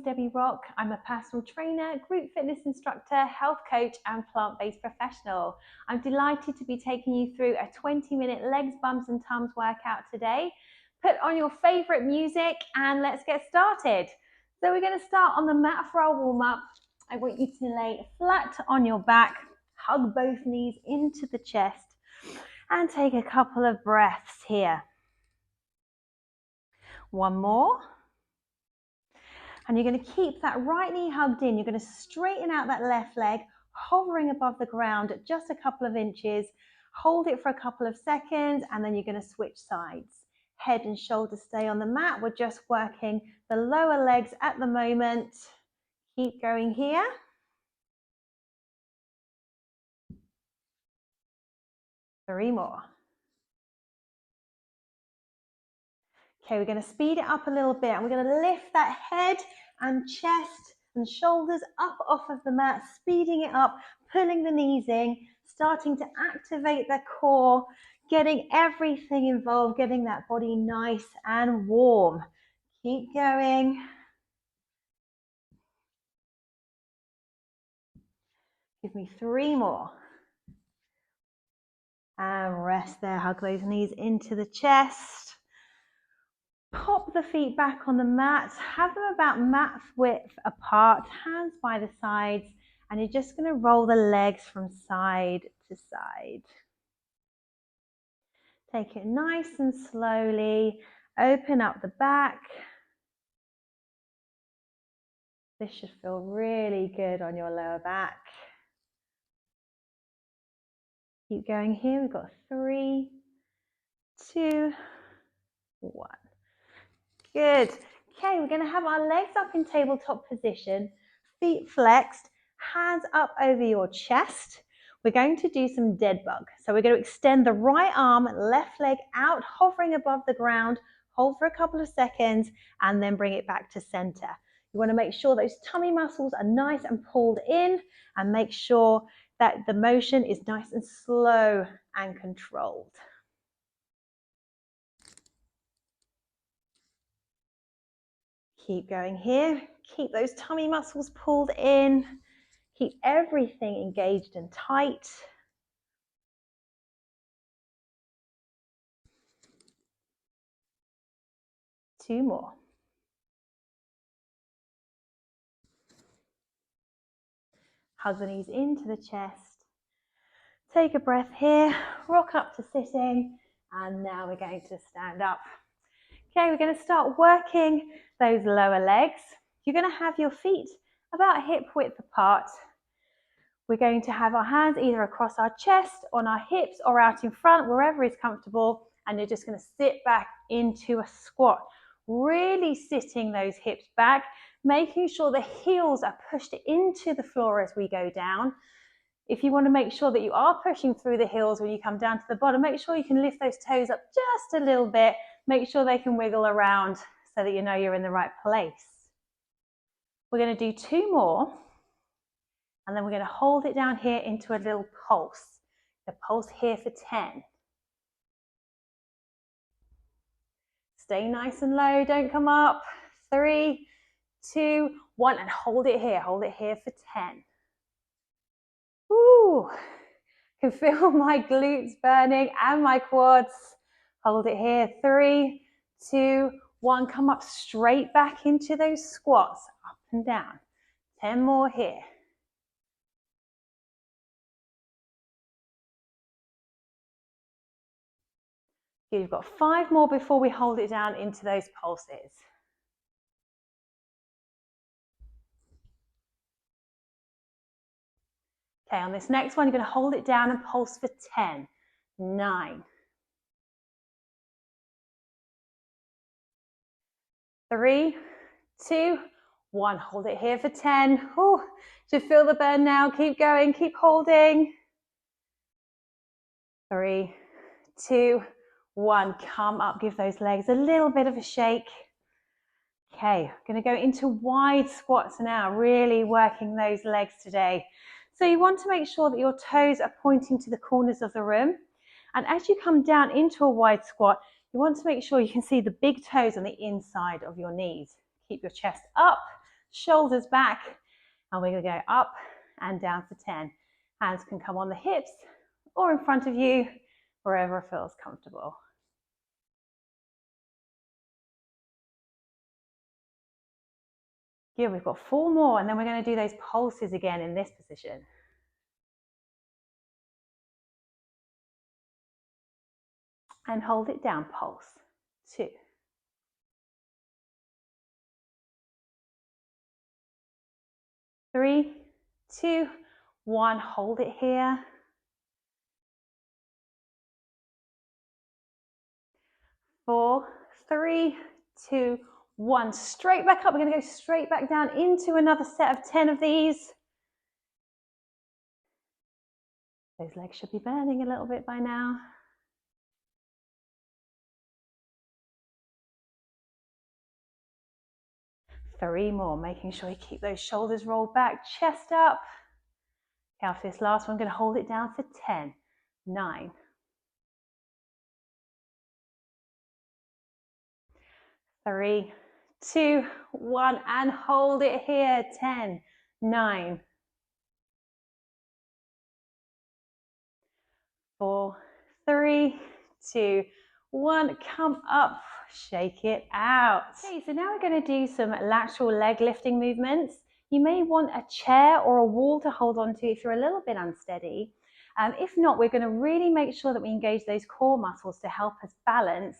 Debbie Rock. I'm a personal trainer, group fitness instructor, health coach and plant-based professional. I'm delighted to be taking you through a 20-minute legs, bums and tums workout today. Put on your favorite music and let's get started. So we're going to start on the mat for our warm-up. I want you to lay flat on your back, hug both knees into the chest and take a couple of breaths here. One more. And you're going to keep that right knee hugged in. You're going to straighten out that left leg, hovering above the ground at just a couple of inches. Hold it for a couple of seconds, and then you're going to switch sides. Head and shoulders stay on the mat. We're just working the lower legs at the moment. Keep going here. Three more. Okay, we're going to speed it up a little bit, and we're going to lift that head and chest and shoulders up off of the mat, speeding it up, pulling the knees in, starting to activate the core, getting everything involved, getting that body nice and warm. Keep going. Give me three more. And rest there, hug those knees into the chest. Pop the feet back on the mat, have them about mat width apart, hands by the sides, and you're just going to roll the legs from side to side. Take it nice and slowly, open up the back. This should feel really good on your lower back. Keep going here, we've got 3, 2, 1. Good. Okay, we're going to have our legs up in tabletop position, feet flexed, hands up over your chest. We're going to do some dead bug. So we're going to extend the right arm, left leg out, hovering above the ground, hold for a couple of seconds, and then bring it back to center. You want to make sure those tummy muscles are nice and pulled in, and make sure that the motion is nice and slow and controlled. Keep going here. Keep those tummy muscles pulled in. Keep everything engaged and tight. Two more. Hug the knees into the chest. Take a breath here. Rock up to sitting. And now we're going to stand up. Okay, we're going to start working those lower legs. You're going to have your feet about hip width apart. We're going to have our hands either across our chest, on our hips, or out in front, wherever is comfortable. And you're just going to sit back into a squat. Really sitting those hips back, making sure the heels are pushed into the floor as we go down. If you want to make sure that you are pushing through the heels when you come down to the bottom, make sure you can lift those toes up just a little bit. Make sure they can wiggle around so that you know you're in the right place. We're going to do 2 more. And then we're going to hold it down here into a little pulse. The pulse here for 10. Stay nice and low, don't come up. 3, 2, 1, and hold it here. Hold it here for 10. Woo! Can feel my glutes burning and my quads. Hold it here. 3, 2, 1. Come up straight back into those squats. Up and down. 10 more here. You've got 5 more before we hold it down into those pulses. Okay, on this next one, you're going to hold it down and pulse for 10, 9, 3, 2, 1. Hold it here for 10. Ooh, should feel the burn now. Keep going, keep holding. 3, 2, 1. Come up, give those legs a little bit of a shake. Okay, I'm going to go into wide squats now, really working those legs today. So you want to make sure that your toes are pointing to the corners of the room. And as you come down into a wide squat, you want to make sure you can see the big toes on the inside of your knees. Keep your chest up, shoulders back, and we're going to go up and down for 10. Hands can come on the hips or in front of you, wherever feels comfortable. Good, we've got 4 more, and then we're going to do those pulses again in this position. And hold it down, pulse. 2. 3, 2, 1, hold it here. 4, 3, 2, 1, straight back up. We're going to go straight back down into another set of 10 of these. Those legs should be burning a little bit by now. 3 more, making sure you keep those shoulders rolled back, chest up. Okay, after this last one, I'm going to hold it down for 10, 9, 3, 2, 1, and hold it here, 10, 9, 4, 3, 2, 1, come up, shake it out. Okay, so now we're going to do some lateral leg lifting movements. You may want a chair or a wall to hold on to if you're a little bit unsteady. If not, we're going to really make sure that we engage those core muscles to help us balance.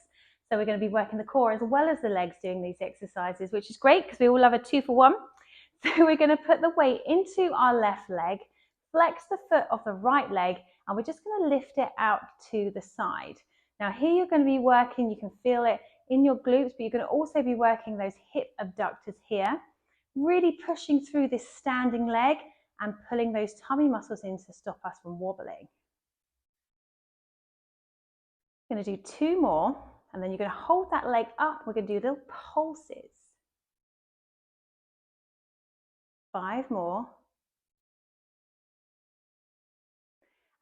So we're going to be working the core as well as the legs doing these exercises, which is great because we all love a 2 for 1. So we're going to put the weight into our left leg, flex the foot of the right leg, and we're just going to lift it out to the side. Now here you're going to be working, you can feel it in your glutes, but you're going to also be working those hip abductors here, really pushing through this standing leg and pulling those tummy muscles in to stop us from wobbling. We're going to do 2 more, and then you're going to hold that leg up. We're going to do little pulses. 5 more.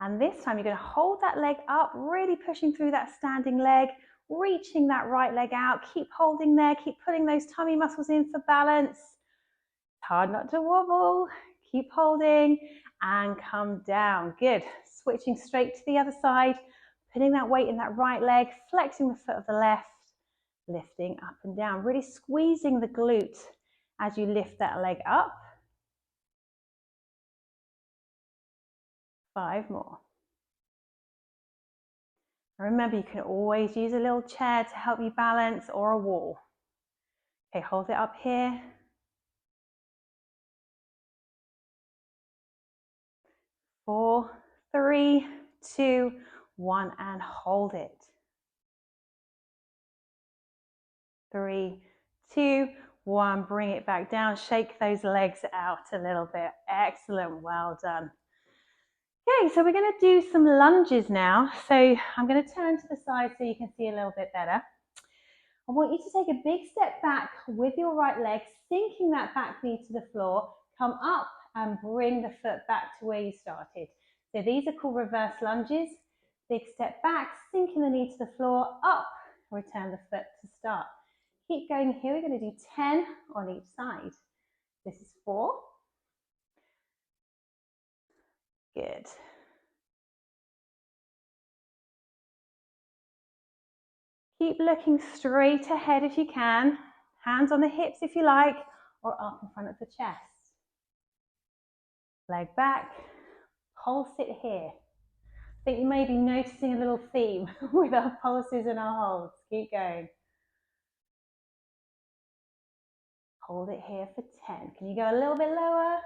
And this time you're going to hold that leg up, really pushing through that standing leg, reaching that right leg out. Keep holding there, keep pulling those tummy muscles in for balance. It's hard not to wobble. Keep holding and come down. Good. Switching straight to the other side, putting that weight in that right leg, flexing the foot of the left, lifting up and down, really squeezing the glute as you lift that leg up. 5 more. Remember, you can always use a little chair to help you balance or a wall. Okay, hold it up here. 4, 3, 2, 1, and hold it. 3, 2, 1, bring it back down. Shake those legs out a little bit. Excellent, well done. Okay, so we're going to do some lunges now. So I'm going to turn to the side so you can see a little bit better. I want you to take a big step back with your right leg, sinking that back knee to the floor. Come up and bring the foot back to where you started. So these are called reverse lunges. Big step back, sinking the knee to the floor, up, return the foot to start. Keep going here. We're going to do 10 on each side. This is 4. Good. Keep looking straight ahead if you can. Hands on the hips if you like, or up in front of the chest. Leg back, pulse it here. I think you may be noticing a little theme with our pulses and our holds. Keep going. Hold it here for 10. Can you go a little bit lower?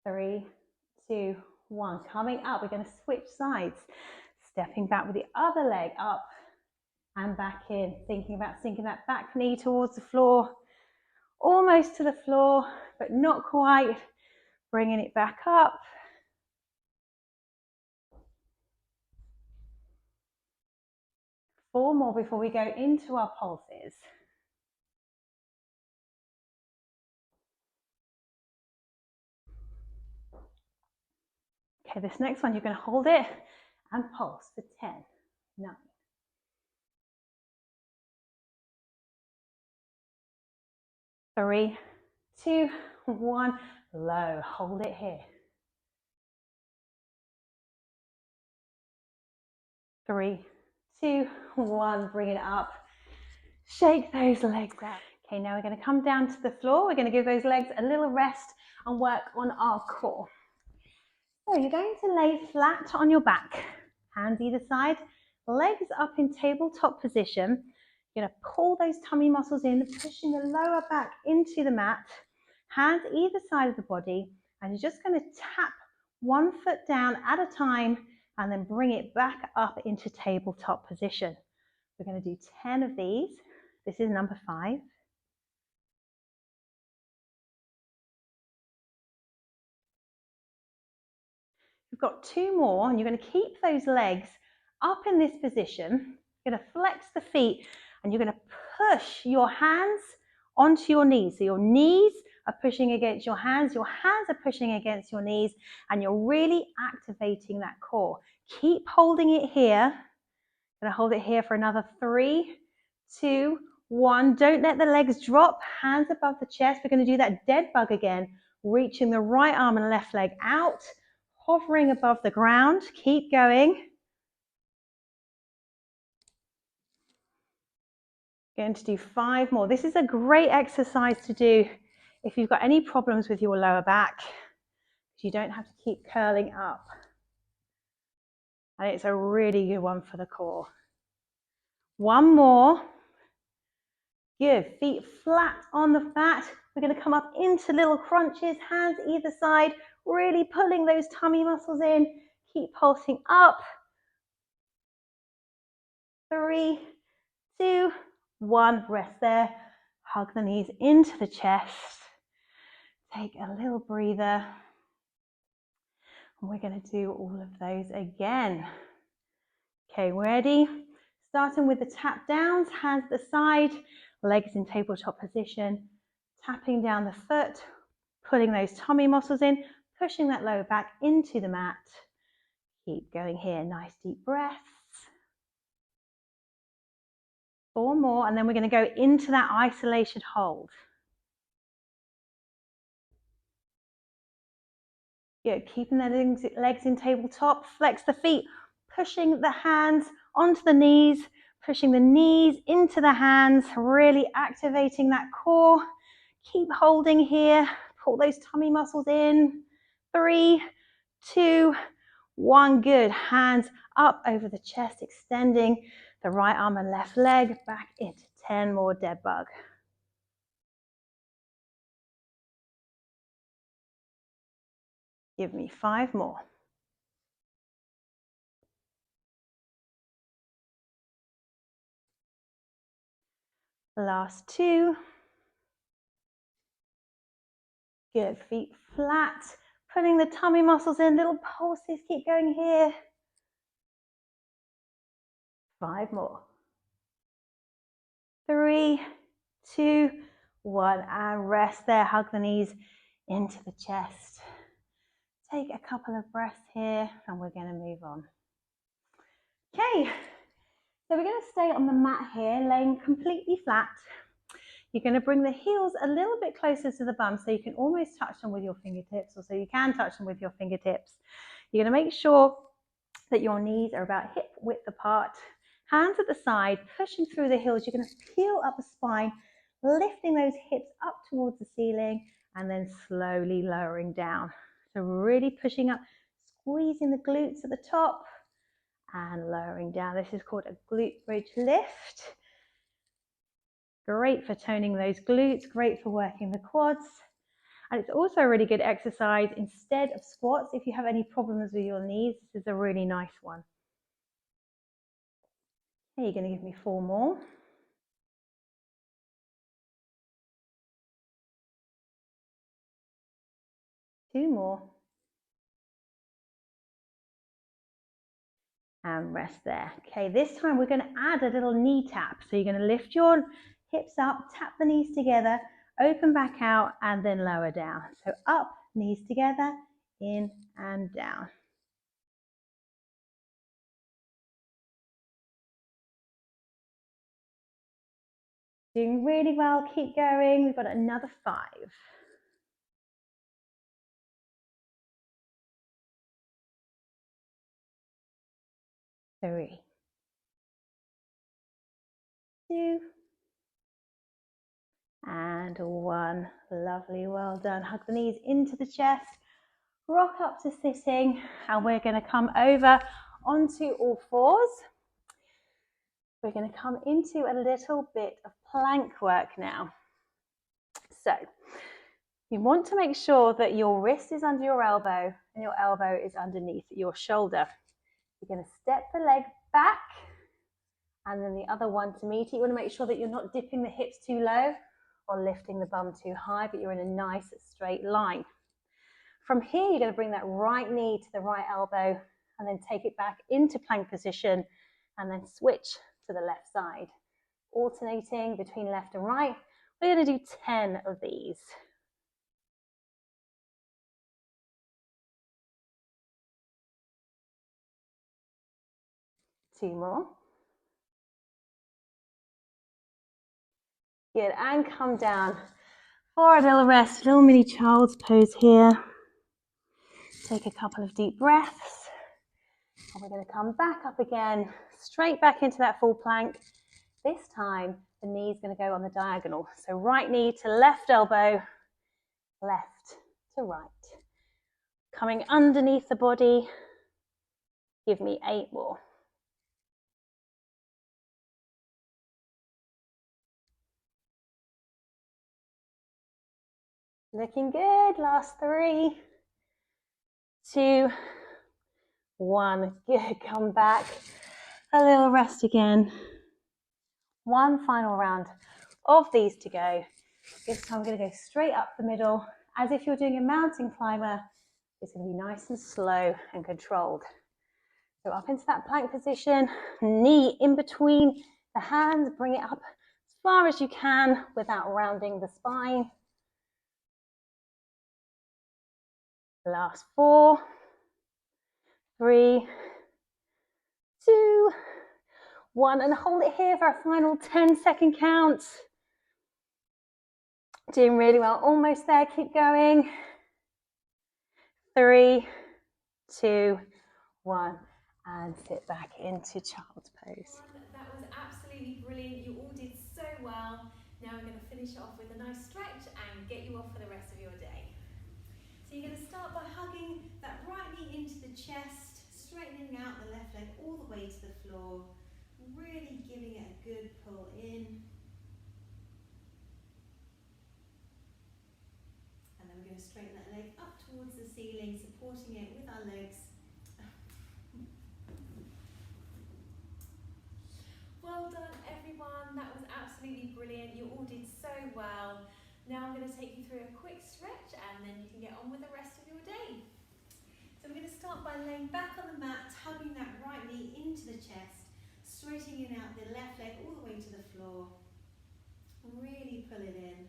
3, 2, 1. Coming up, we're going to switch sides. Stepping back with the other leg up and back in. Thinking about sinking that back knee towards the floor. Almost to the floor, but not quite. Bringing it back up. Four more before we go into our pulses. Okay, this next one, you're going to hold it and pulse for 10, 9, 3, 2, 1, low. Hold it here. 3, 2, 1, bring it up. Shake those legs out. Okay, now we're going to come down to the floor. We're going to give those legs a little rest and work on our core. So you're going to lay flat on your back, hands either side, legs up in tabletop position. You're going to pull those tummy muscles in, pushing the lower back into the mat, hands either side of the body, and you're just going to tap one foot down at a time and then bring it back up into tabletop position. We're going to do 10 of these. This is number 5. You've got 2 more, and you're going to keep those legs up in this position. You're going to flex the feet, and you're going to push your hands onto your knees. So your knees are pushing against your hands are pushing against your knees, and you're really activating that core. Keep holding it here. I'm going to hold it here for another 3, 2, 1. Don't let the legs drop, hands above the chest. We're going to do that dead bug again, reaching the right arm and left leg out, hovering above the ground. Keep going. Going to do 5 more. This is a great exercise to do if you've got any problems with your lower back. You don't have to keep curling up. And it's a really good one for the core. 1 more. Good. Feet flat on the mat. We're going to come up into little crunches, hands either side, really pulling those tummy muscles in. Keep pulsing up. 3, 2, 1. Rest there. Hug the knees into the chest. Take a little breather. And we're going to do all of those again. Okay, ready? Starting with the tap downs, hands at the side, legs in tabletop position, tapping down the foot, pulling those tummy muscles in, pushing that lower back into the mat. Keep going here, nice deep breaths. 4 more, and then we're going to go into that isolation hold. Good, keeping the legs in tabletop, flex the feet, pushing the hands onto the knees, pushing the knees into the hands, really activating that core. Keep holding here, pull those tummy muscles in. 3, 2, 1, good. Hands up over the chest, extending the right arm and left leg back into 10 more dead bug. Give me 5 more. Last 2. Good, feet flat, putting the tummy muscles in, little pulses, keep going here. 5 more. 3, 2, 1, and rest there. Hug the knees into the chest. Take a couple of breaths here, and we're going to move on. Okay, so we're going to stay on the mat here, laying completely flat. You're going to bring the heels a little bit closer to the bum so you can almost touch them with your fingertips, or so you can touch them with your fingertips. You're going to make sure that your knees are about hip width apart. Hands at the side, pushing through the heels. You're going to peel up the spine, lifting those hips up towards the ceiling, and then slowly lowering down. So really pushing up, squeezing the glutes at the top, and lowering down. This is called a glute bridge lift. Great for toning those glutes, great for working the quads. And it's also a really good exercise instead of squats. If you have any problems with your knees, this is a really nice one. Okay, you're going to give me 4 more. 2 more. And rest there. Okay, this time we're going to add a little knee tap. So you're going to lift your hips up, tap the knees together, open back out, and then lower down. So up, knees together, in and down. Doing really well, keep going. We've got another 5. 3, 2, and 1. Lovely, well done. Hug the knees into the chest, rock up to sitting, and we're going to come over onto all fours. We're going to come into a little bit of plank work now. So you want to make sure that your wrist is under your elbow and your elbow is underneath your shoulder. You're going to step the leg back and then the other one to meet it. You want to make sure that you're not dipping the hips too low or lifting the bum too high, but you're in a nice straight line. From here, you're going to bring that right knee to the right elbow and then take it back into plank position and then switch to the left side. Alternating between left and right. We're going to do 10 of these. Two more. Good, and come down for a little rest, a little mini child's pose here. Take a couple of deep breaths. And we're going to come back up again, straight back into that full plank. This time, the knee is going to go on the diagonal. So right knee to left elbow, left to right. Coming underneath the body. Give me 8 more. Looking good. Last 3, 2, 1. Good. Come back. A little rest again. One final round of these to go. This time I'm going to go straight up the middle. As if you're doing a mountain climber, it's going to be nice and slow and controlled. So up into that plank position, knee in between the hands, bring it up as far as you can without rounding the spine. Last 4, 3, 2, 1, and hold it here for a final 10-second count. Doing really well, almost there, keep going. 3, 2, 1, and sit back into child's pose. That was absolutely brilliant. You all did so well. Now we're going to finish it off with a nice stretch and get you off for the rest of your day. So you're going to start by hugging that right knee into the chest, straightening out the left leg all the way to the floor, really giving it a good pull in. And then we're going to straighten that leg up towards the ceiling, supporting it with our legs. Well done everyone, that was absolutely brilliant. You all did so well. Now I'm going to take you through a quick stretch and then you can get on with the rest of your day. So we're going to start by laying back on the mat, tugging that right knee into the chest, straightening out the left leg all the way to the floor. Really pull it in.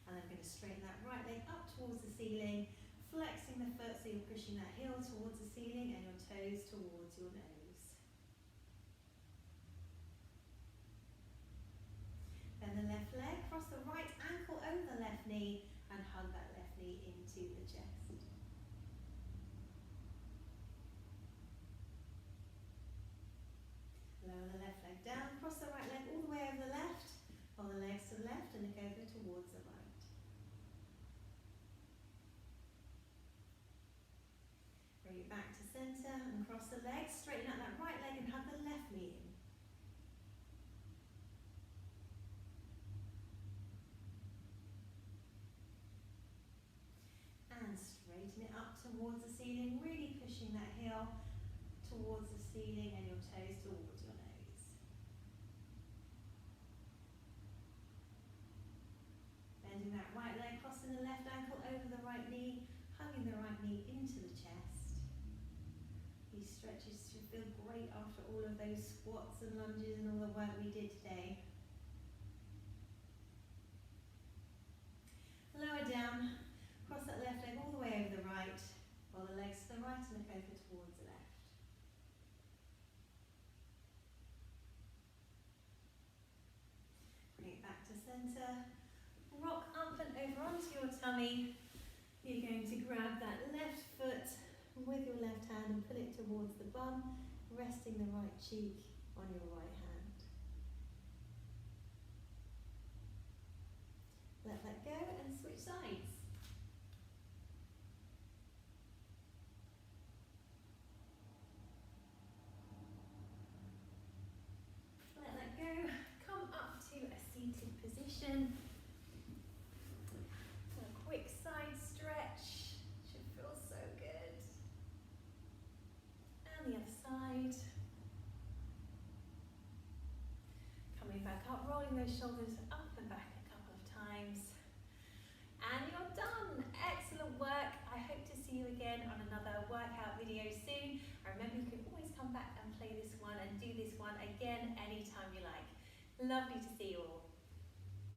And then we're going to straighten that right leg up towards the ceiling, flexing the foot so you're pushing that heel towards the ceiling and your toes towards your nose. Bend the left leg, cross the right ankle over the left knee and hug that left knee into the chest. Lower the left leg down, cross the right leg all the way over the left, pull the legs to the left and look over towards the right. Bring it back to centre and cross the legs, straighten out that right leg and hug the left knee in. And straighten it up towards the ceiling, really pushing that heel towards the ceiling and your toes towards your nose. Bending that right leg, crossing the left ankle over the right knee, hugging the right knee into the chest. These stretches should feel great after all of those squats and lunges and all the work we did today. Lower down, cross that left leg all the way over the right, roll the legs to the right and look over towards the left. tummy. You're going to grab that left foot with your left hand and pull it towards the bum, resting the right cheek on your right hand. Let that go and switch sides. Let that go. Come up to a seated position. A quick side stretch. Should feel so good. And the other side. Coming back up, rolling those shoulders up and back a couple of times. And you're done. Excellent work. I hope to see you again on another workout video soon. Remember, you can always come back and play this one and do this one again anytime you like. Lovely to see you all.